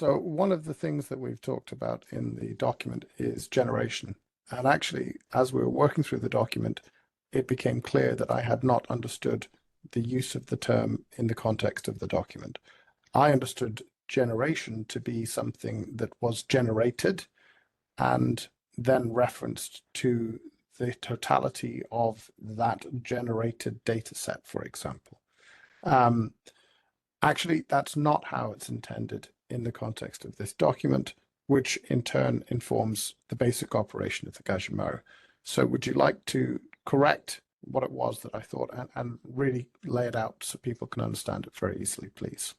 So one of the things that we've talked about in the document is generation. And actually, as we were working through the document, it became clear that I had not understood the use of the term in the context of the document. I understood generation to be something that was generated and then referenced to the totality of that generated data set, for example. Um, Actually, that's not how it's intended in the context of this document, which in turn informs the basic operation of the Gajumaru. So would you like to correct what it was that I thought and really lay it out so people can understand it very easily, please?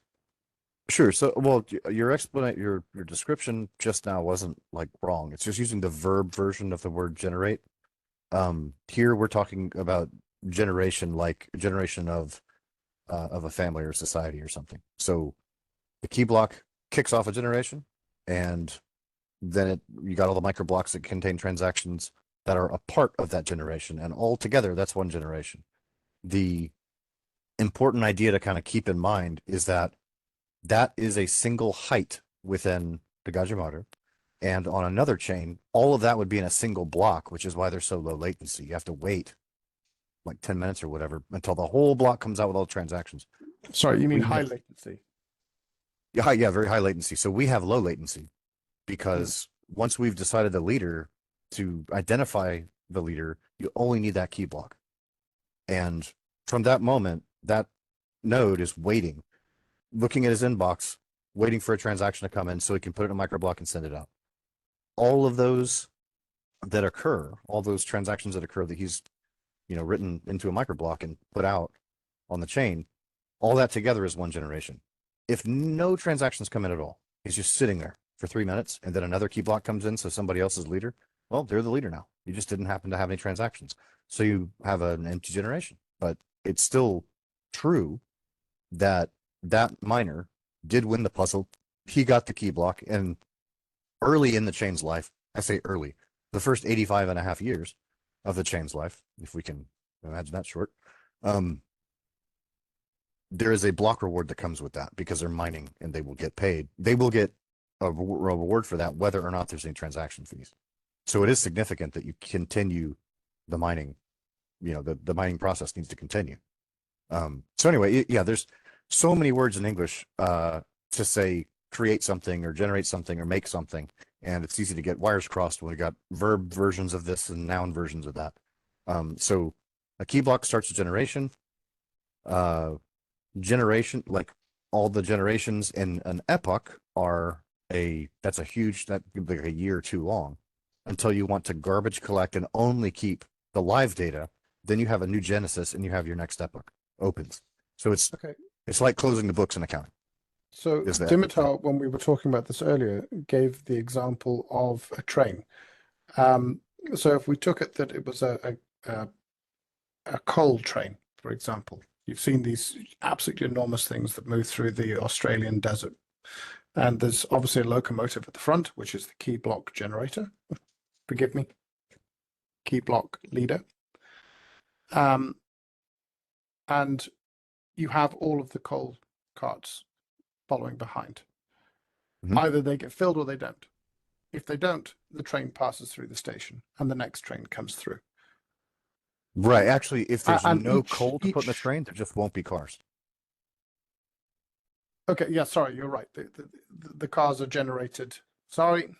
Sure. So, well, your explanation, your description just now wasn't like wrong. It's just using the verb version of the word generate. Here we're talking about generation, like generation of a family or society or something. So the key block kicks off a generation, and then you got all the micro blocks that contain transactions that are a part of that generation, and all together that's one generation. The important idea to kind of keep in mind is that that is a single height within the Gajumaru. And on another chain, all of that would be in a single block, which is why they're so low latency. You have to wait like 10 minutes or whatever until the whole block comes out with all the transactions. Sorry, you mean We high have, latency? yeah, very high latency. So we have low latency because once we've decided the leader, to identify the leader, you only need that key block. And from that moment, that node is waiting, looking at his inbox, waiting for a transaction to come in so he can put it in a microblock and send it out. All of those that occur, all those transactions that occur that he's, written into a microblock and put out on the chain, all that together is one generation. If no transactions come in at all, he's just sitting there for 3 minutes and then another key block comes in, so somebody else is leader. Well, they're the leader now. You just didn't happen to have any transactions. So you have an empty generation, but it's still true that that miner did win the puzzle. He got the key block, and early in the chain's life, I say early, the first 85 and a half years of the chain's life, if we can imagine that short, there is a block reward that comes with that because they're mining and they will get paid. They will get a reward for that, whether or not there's any transaction fees. So it is significant that you continue the mining. The mining process needs to continue. So anyway, yeah, there's so many words in English to say create something or generate something or make something, and it's easy to get wires crossed when we got verb versions of this and noun versions of that. So a key block starts a generation. Generation, like all the generations in an epoch that's like a year or two long until you want to garbage collect and only keep the live data. Then you have a new genesis and you have your next epoch opens. So it's Okay. It's like closing the books in accounting. So Dimitar, when we were talking about this earlier, gave the example of a train. So if we took it that it was a coal train, for example, you've seen these absolutely enormous things that move through the Australian desert. And there's obviously a locomotive at the front, which is the key block generator. Forgive me, key block leader. And you have all of the coal carts following behind. Mm-hmm. Either they get filled or they don't. If they don't, the train passes through the station and the next train comes through. Right. Actually, if there's no coal to put in the each train, there just won't be cars. Okay, yeah, sorry, you're right. The cars are generated. Sorry.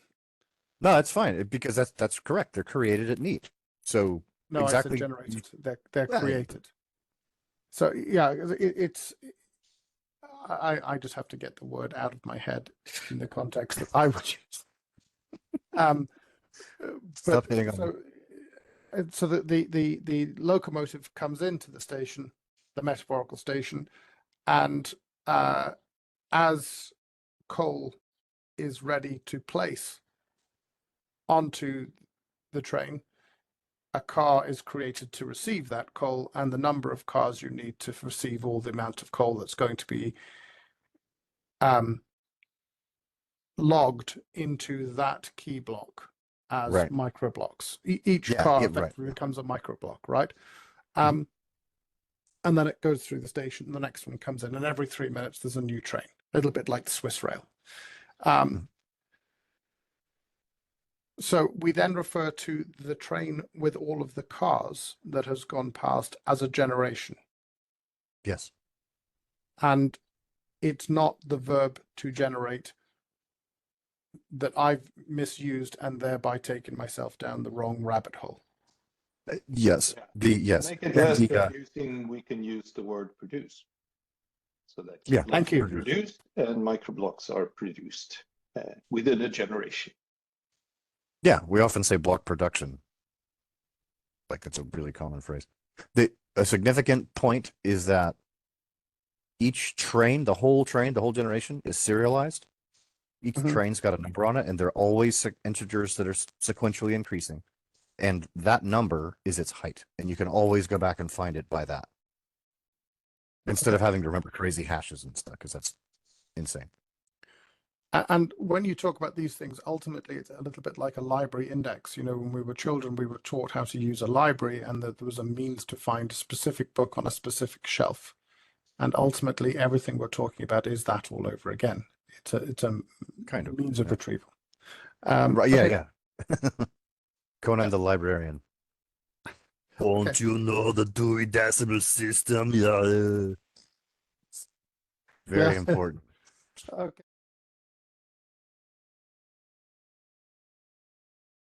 No, that's fine because that's correct. They're created at need. So No, I said exactly. generated. They're Yeah, created. So yeah, it's I just have to get the word out of my head in the context that I would use. Stop But hitting on so so the locomotive comes into the station, the metaphorical station, and as coal is ready to place onto the train, a car is created to receive that coal, and the number of cars you need to receive all the amount of coal that's going to be logged into that key block as right. micro blocks. Each Yeah, car right. effectively becomes a micro block, right? And then it goes through the station, and the next one comes in, and every 3 minutes there's a new train, a little bit like the Swiss rail. Um, so we then refer to the train with all of the cars that has gone past as a generation. Yes. And it's not the verb to generate that I've misused and thereby taken myself down the wrong rabbit hole. Yes. Yeah. The To yes. make it And less the confusing, we can use the word produce. So that key yeah. blocks Thank you. are produced and microblocks are produced within a generation. Yeah, we often say block production. Like that's a really common phrase. A significant point is that each train, the whole generation is serialized. Each Mhm. train's got a number on it, and they're always integers that are sequentially increasing. And that number is its height. And you can always go back and find it by that. Instead of Okay. having to remember crazy hashes and stuff, because that's insane. And when you talk about these things, ultimately it's a little bit like a library index. You know, when we were children, we were taught how to use a library and that there was a means to find a specific book on a specific shelf. And ultimately, everything we're talking about is that all over again. It's a Kind of. means of Yeah. retrieval. Right. Yeah. Okay. Yeah. Conan the librarian. Don't Okay. you know the Dewey Decimal System? Yeah. Very Yeah. important. Okay.